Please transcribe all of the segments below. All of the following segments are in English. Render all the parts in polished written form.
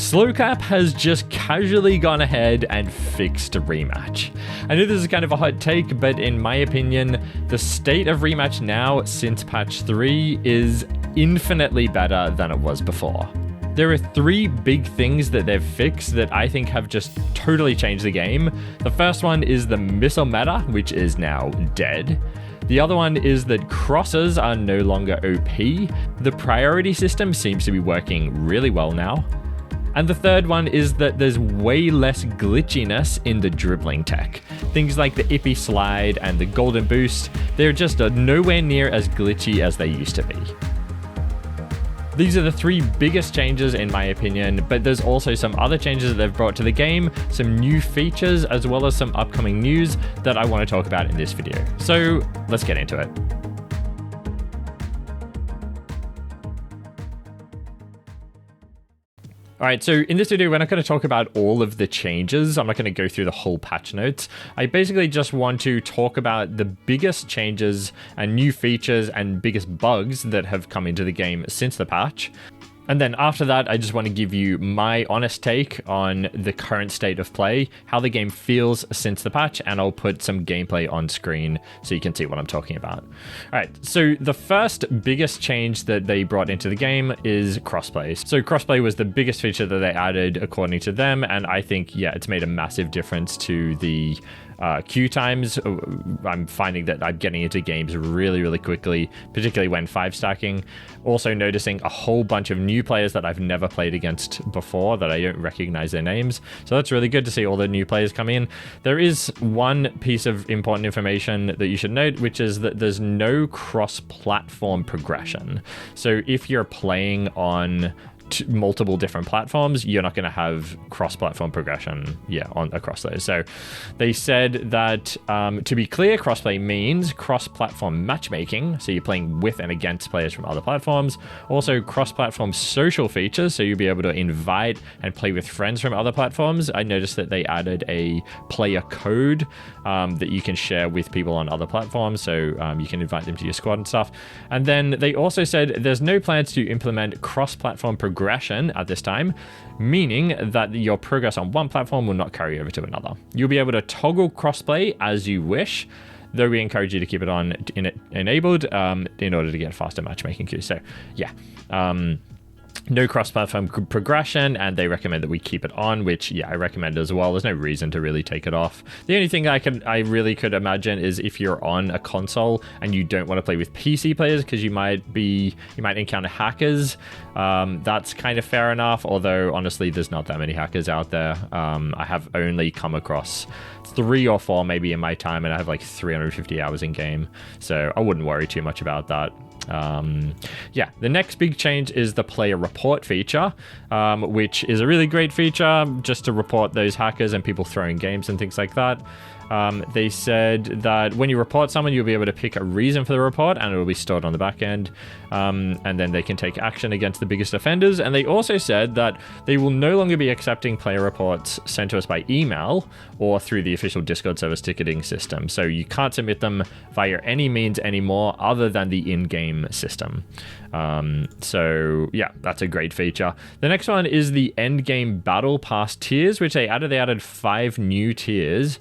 Slowcap has just casually gone ahead and fixed Rematch. I know this is kind of a hot take, but in my opinion, the state of Rematch now since patch 3 is infinitely better than it was before. There are 3 big things that they've fixed that I think have just totally changed the game. The first one is the missile meta, which is now dead. The other one is that crosses are no longer OP. The priority system seems to be working really well now. And the third one is that there's way less glitchiness in the dribbling tech. Things like the Ippy slide and the golden boost, they're just nowhere near as glitchy as they used to be. These are the 3 biggest changes in my opinion, but there's also some other changes that they've brought to the game, some new features, as well as some upcoming news that I want to talk about in this video. So let's get into it. All right, so in this video, we're not going to talk about all of the changes. I'm not going to go through the whole patch notes. I basically just want to talk about the biggest changes and new features and biggest bugs that have come into the game since the patch. And then after that, I just want to give you my honest take on the current state of play, how the game feels since the patch, and I'll put some gameplay on screen so you can see what I'm talking about. All right, so the first biggest change that they brought into the game is crossplay. So crossplay was the biggest feature that they added according to them, and I think, yeah, it's made a massive difference to the queue times. I'm finding that I'm getting into games really quickly, particularly when 5-stacking. Also noticing a whole bunch of new players that I've never played against before that I don't recognize their names. So that's really good to see all the new players come in. There is one piece of important information that you should note, which is that there's no cross-platform progression. So if you're playing on multiple different platforms, you're not going to have cross-platform progression across those. So they said that to be clear, crossplay means cross-platform matchmaking, so you're playing with and against players from other platforms. Also cross-platform social features, so you'll be able to invite and play with friends from other platforms. I noticed that they added a player code that you can share with people on other platforms, so you can invite them to your squad and stuff. And then they also said there's no plans to implement cross-platform progression at this time, meaning that your progress on one platform will not carry over to another. You'll be able to toggle crossplay as you wish, though we encourage you to keep it on enabled in order to get faster matchmaking queues. So yeah, no cross-platform progression, and they recommend that we keep it on, which I recommend as well. There's no reason to really take it off. The only thing I really could imagine is if you're on a console and you don't want to play with PC players because you might encounter hackers. That's kind of fair enough, although honestly there's not that many hackers out there. I have only come across 3 or 4 maybe in my time, and I have like 350 hours in game, so I wouldn't worry too much about that. The next big change is the player report feature, which is a really great feature just to report those hackers and people throwing games and things like that. They said that when you report someone, you'll be able to pick a reason for the report and it will be stored on the back end. And then they can take action against the biggest offenders. And they also said that they will no longer be accepting player reports sent to us by email or through the official Discord service ticketing system. So you can't submit them via any means anymore other than the in-game system. So yeah, that's a great feature. The next one is the end game battle pass tiers, which they added 5 new tiers.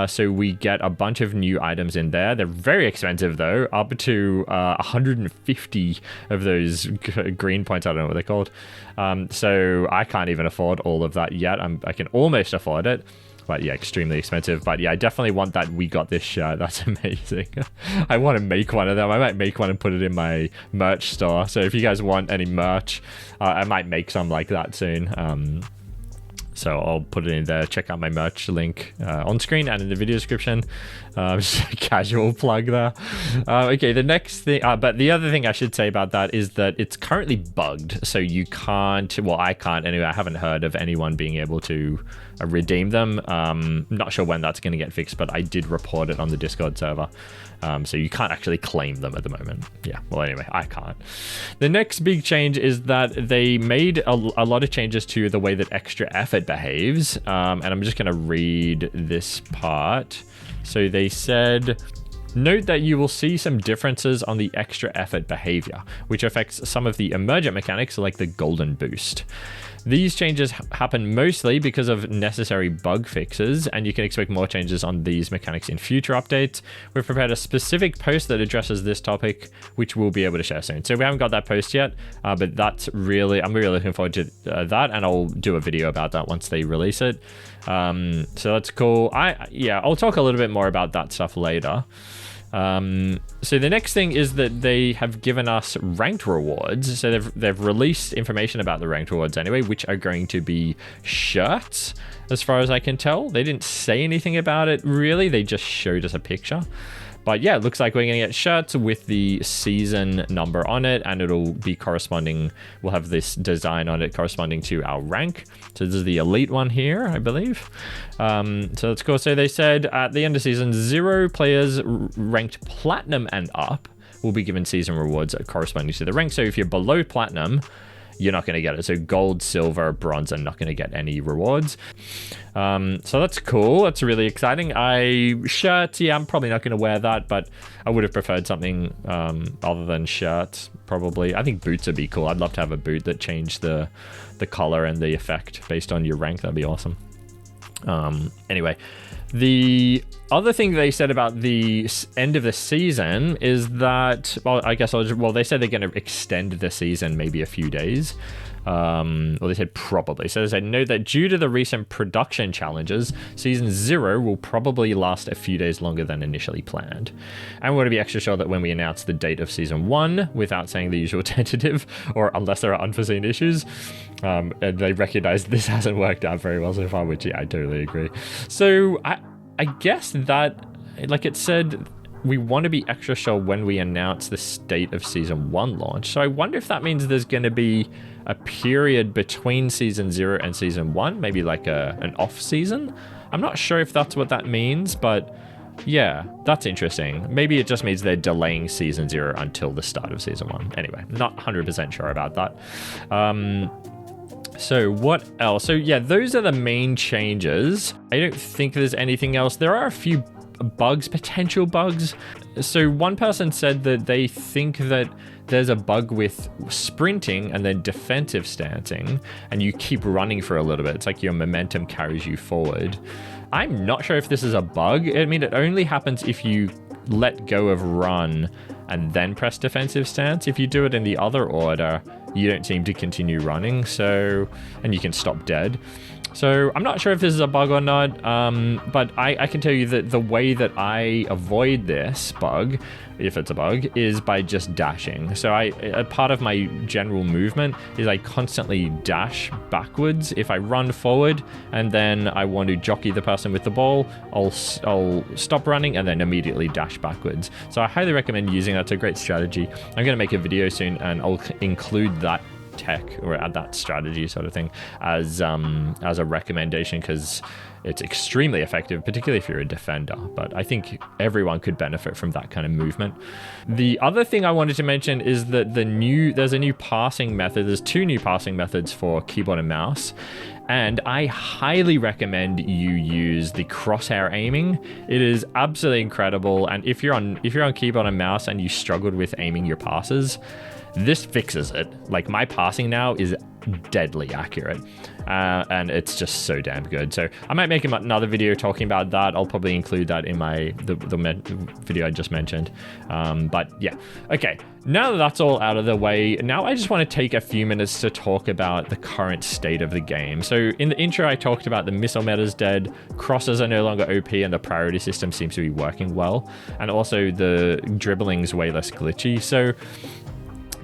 So we get a bunch of new items in there. They're very expensive though, up to 150 of those green points. I don't know what they're called. So I can't even afford all of that yet. I can almost afford it. But yeah, extremely expensive. But yeah, I definitely want that We Got This shirt. That's amazing. I want to make one of them. I might make one and put it in my merch store. So if you guys want any merch, I might make some like that soon. So I'll put it in there. Check out my merch link on screen and in the video description. Just a casual plug there. Okay, the next thing, but the other thing I should say about that is that it's currently bugged. So you can't, well, I can't anyway. I haven't heard of anyone being able to redeem them. Not sure when that's going to get fixed, but I did report it on the Discord server. So you can't actually claim them at the moment. Yeah, well, anyway, I can't. The next big change is that they made a lot of changes to the way that extra effort behaves. And I'm just going to read this part. So they said, note that you will see some differences on the extra effort behavior, which affects some of the emergent mechanics like the golden boost. These changes happen mostly because of necessary bug fixes, and you can expect more changes on these mechanics in future updates. We've prepared a specific post that addresses this topic, which we'll be able to share soon. So we haven't got that post yet, but I'm really looking forward to that, and I'll do a video about that once they release it. So that's cool. I'll talk a little bit more about that stuff later. So the next thing is that they have given us ranked rewards. So they've released information about the ranked rewards anyway, which are going to be shirts, as far as I can tell. They didn't say anything about it really, they just showed us a picture. But yeah, it looks like we're gonna get shirts with the season number on it, and it'll be corresponding, we'll have this design on it corresponding to our rank. So this is the elite one here, I believe. So that's cool. So they said at the end of season, 0 players ranked platinum and up will be given season rewards corresponding to the rank. So if you're below platinum, you're not going to get it. So gold, silver, bronze are not going to get any rewards. So that's cool. That's really exciting. Shirts, yeah, I'm probably not going to wear that, but I would have preferred something other than shirts, probably. I think boots would be cool. I'd love to have a boot that changed the color and the effect based on your rank. That'd be awesome. Anyway, the other thing they said about the end of the season is that, they said they're going to extend the season maybe a few days. They said probably. So they said, note that due to the recent production challenges, season 0 will probably last a few days longer than initially planned. And we want to be extra sure that when we announce the date of season 1, without saying the usual tentative, or unless there are unforeseen issues, and they recognize this hasn't worked out very well so far, which yeah, I totally agree. So I guess that, like it said, we want to be extra sure when we announce the date of season 1 launch. So I wonder if that means there's going to be a period between season 0 and season 1, maybe like an off season. I'm not sure if that's what that means, but yeah, that's interesting. Maybe it just means they're delaying season 0 until the start of season 1. Anyway, not 100% sure about that. So what else? So yeah, those are the main changes. I don't think there's anything else. There are a few potential bugs. So one person said that they think that there's a bug with sprinting and then defensive stancing, and you keep running for a little bit. It's like your momentum carries you forward. I'm not sure if this is a bug. I mean, it only happens if you let go of run and then press defensive stance. If you do it in the other order, you don't seem to continue running. So, and you can stop dead. So I'm not sure if this is a bug or not, but I can tell you that the way that I avoid this bug, if it's a bug, is by just dashing. So a part of my general movement is I constantly dash backwards. If I run forward and then I want to jockey the person with the ball, I'll stop running and then immediately dash backwards. So I highly recommend using that. It's a great strategy. I'm going to make a video soon and I'll include that tech or add that strategy sort of thing as a recommendation, because it's extremely effective, particularly if you're a defender. But I think everyone could benefit from that kind of movement. The other thing I wanted to mention is that there's a new passing method. There's 2 new passing methods for keyboard and mouse, and I highly recommend you use the crosshair aiming. It is absolutely incredible. And if you're on keyboard and mouse and you struggled with aiming your passes, this fixes it. Like, my passing now is deadly accurate, and it's just so damn good. So I might make another video talking about that. I'll probably include that in the video I just mentioned. But yeah, okay. Now that that's all out of the way, now I just want to take a few minutes to talk about the current state of the game. So in the intro, I talked about the missile meta's dead, crosses are no longer OP, and the priority system seems to be working well, and also the dribbling's way less glitchy. So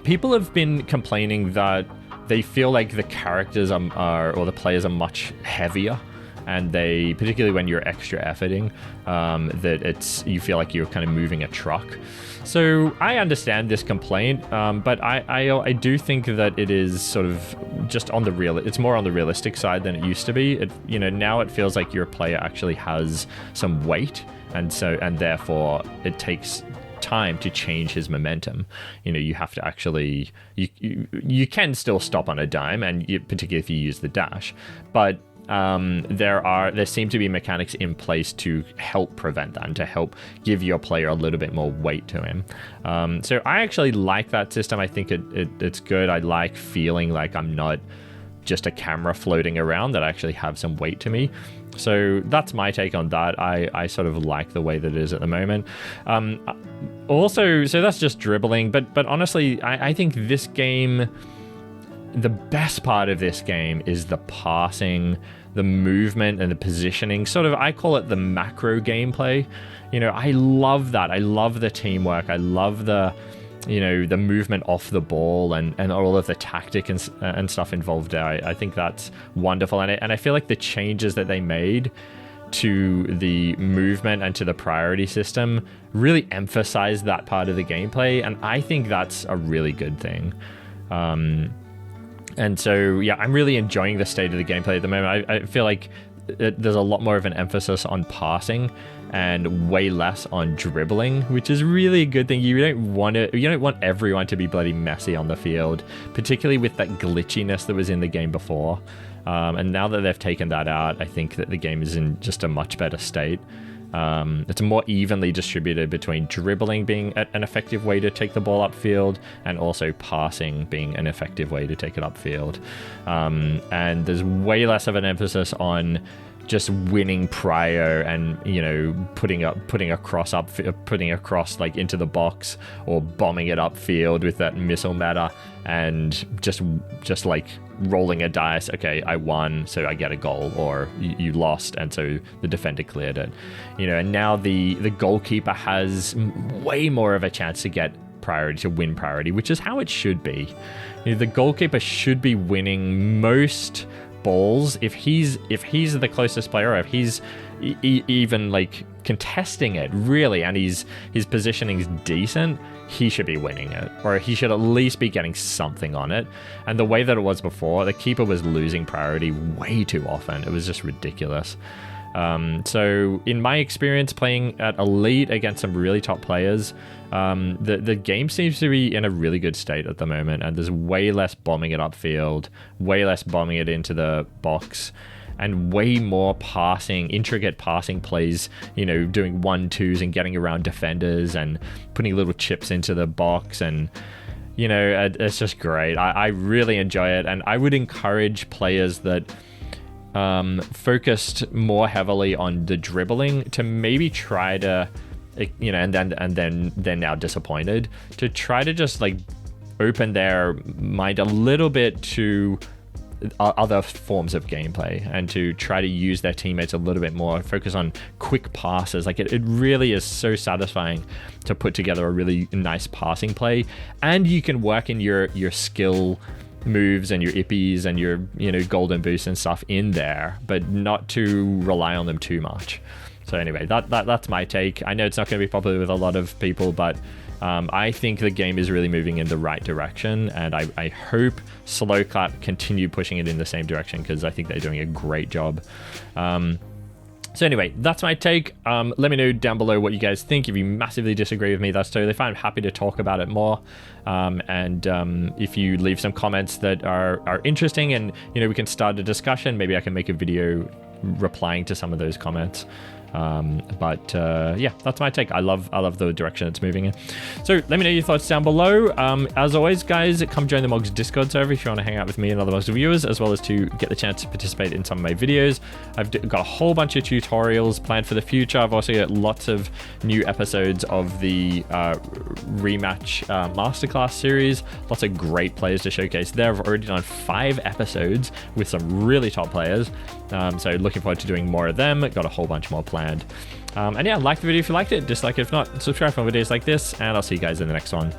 people have been complaining that they feel like the characters or the players are much heavier, and they, particularly when you're extra efforting, that you feel like you're kind of moving a truck. So I understand this complaint, but I do think that it is sort of just on the it's more on the realistic side than it used to be. Now it feels like your player actually has some weight, and therefore it takes time to change his momentum. You have to actually, you can still stop on a dime, and particularly if you use the dash, but there seem to be mechanics in place to help prevent that and to help give your player a little bit more weight to him. So I actually like that system. I think it's good. I like feeling like I'm not just a camera floating around, that actually have some weight to me. So that's my take on that. I sort of like the way that it is at the moment. Also, so that's just dribbling, but honestly, I think this game, the best part of this game is the passing, the movement, and the positioning. Sort of, I call it the macro gameplay. You know, I love that. I love the teamwork. I love the, you know, the movement off the ball and all of the tactic and stuff involved there. I think that's wonderful. And I feel like the changes that they made to the movement and to the priority system really emphasize that part of the gameplay. And I think that's a really good thing. And so, yeah, I'm really enjoying the state of the gameplay at the moment. I feel like there's a lot more of an emphasis on passing and way less on dribbling, which is really a good thing. You don't want everyone to be bloody messy on the field, particularly with that glitchiness that was in the game before. And now that they've taken that out, I think that the game is in just a much better state. It's more evenly distributed between dribbling being an effective way to take the ball upfield and also passing being an effective way to take it upfield. And there's way less of an emphasis on just winning prior and, you know, putting a cross like into the box or bombing it upfield with that missile meta and just like rolling a dice. Okay, I won, so I get a goal, or you lost, and so the defender cleared it. You know, and now the goalkeeper has way more of a chance to get priority, to win priority, which is how it should be. You know, the goalkeeper should be winning most balls if he's the closest player, or if he's even like contesting it really, and his positioning's decent, he should be winning it, or he should at least be getting something on it. And the way that it was before, the keeper was losing priority way too often. It was just ridiculous. So in my experience playing at Elite against some really top players, the game seems to be in a really good state at the moment, and there's way less bombing it upfield, way less bombing it into the box, and way more passing, intricate passing plays, you know, doing 1-2s and getting around defenders and putting little chips into the box. And, you know, it's just great. I really enjoy it, and I would encourage players that focused more heavily on the dribbling to maybe try to, you know, and then they're now disappointed, to try to just like open their mind a little bit to other forms of gameplay, and to try to use their teammates a little bit more, focus on quick passes. Like it really is so satisfying to put together a really nice passing play, and you can work in your skill moves and your ippies and your, you know, golden boosts and stuff in there, but not to rely on them too much. So anyway, that's my take. I know it's not going to be popular with a lot of people, but I think the game is really moving in the right direction, and I hope Slowclap continue pushing it in the same direction, because I think they're doing a great job. So anyway, that's my take. Let me know down below what you guys think. If you massively disagree with me, that's totally fine. I'm happy to talk about it more. And if you leave some comments that are interesting, and, you know, we can start a discussion, maybe I can make a video replying to some of those comments. Yeah, that's my take. I love the direction it's moving in. So let me know your thoughts down below. As always, guys, come join the Mogz Discord server if you want to hang out with me and other Mogz viewers, as well as to get the chance to participate in some of my videos. I've got a whole bunch of tutorials planned for the future. I've also got lots of new episodes of the Rematch Masterclass series. Lots of great players to showcase there. I've already done 5 episodes with some really top players. So looking forward to doing more of them. Got a whole bunch more planned. And yeah, like the video if you liked it, dislike it if not, subscribe for videos like this, and I'll see you guys in the next one.